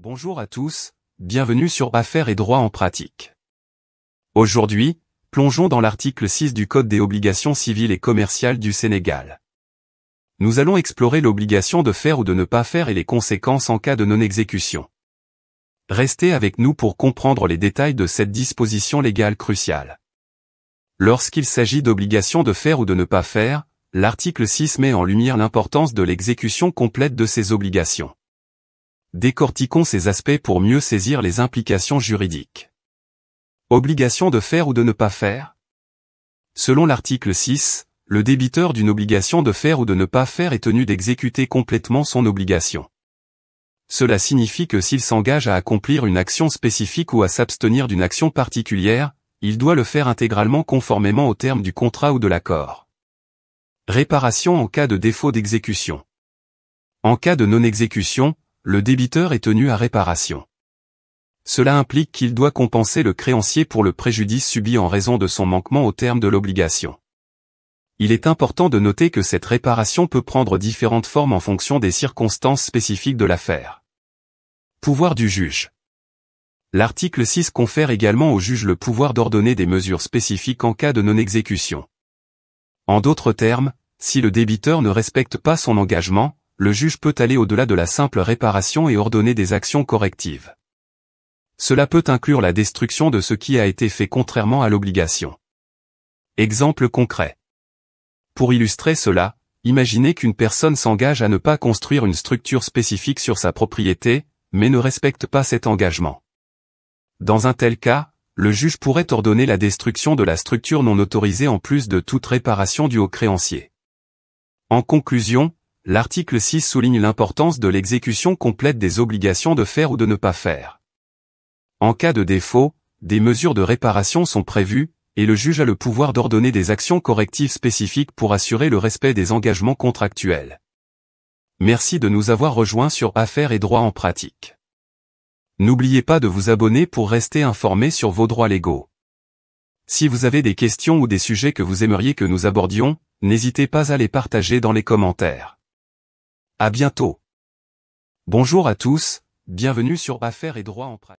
Bonjour à tous, bienvenue sur Affaires et droit en pratique. Aujourd'hui, plongeons dans l'article 6 du Code des obligations civiles et commerciales du Sénégal. Nous allons explorer l'obligation de faire ou de ne pas faire et les conséquences en cas de non-exécution. Restez avec nous pour comprendre les détails de cette disposition légale cruciale. Lorsqu'il s'agit d'obligation de faire ou de ne pas faire, l'article 6 met en lumière l'importance de l'exécution complète de ces obligations. Décortiquons ces aspects pour mieux saisir les implications juridiques. Obligation de faire ou de ne pas faire? Selon l'article 6, le débiteur d'une obligation de faire ou de ne pas faire est tenu d'exécuter complètement son obligation. Cela signifie que s'il s'engage à accomplir une action spécifique ou à s'abstenir d'une action particulière, il doit le faire intégralement conformément aux termes du contrat ou de l'accord. Réparation en cas de défaut d'exécution. En cas de non-exécution, le débiteur est tenu à réparation. Cela implique qu'il doit compenser le créancier pour le préjudice subi en raison de son manquement au terme de l'obligation. Il est important de noter que cette réparation peut prendre différentes formes en fonction des circonstances spécifiques de l'affaire. Pouvoir du juge. L'article 6 confère également au juge le pouvoir d'ordonner des mesures spécifiques en cas de non-exécution. En d'autres termes, si le débiteur ne respecte pas son engagement, le juge peut aller au-delà de la simple réparation et ordonner des actions correctives. Cela peut inclure la destruction de ce qui a été fait contrairement à l'obligation. Exemple concret. Pour illustrer cela, imaginez qu'une personne s'engage à ne pas construire une structure spécifique sur sa propriété, mais ne respecte pas cet engagement. Dans un tel cas, le juge pourrait ordonner la destruction de la structure non autorisée en plus de toute réparation due au créancier. En conclusion, l'article 6 souligne l'importance de l'exécution complète des obligations de faire ou de ne pas faire. En cas de défaut, des mesures de réparation sont prévues, et le juge a le pouvoir d'ordonner des actions correctives spécifiques pour assurer le respect des engagements contractuels. Merci de nous avoir rejoints sur Affaires et droit en pratique. N'oubliez pas de vous abonner pour rester informé sur vos droits légaux. Si vous avez des questions ou des sujets que vous aimeriez que nous abordions, n'hésitez pas à les partager dans les commentaires. À bientôt. Bonjour à tous, bienvenue sur Affaires et droit en pratique.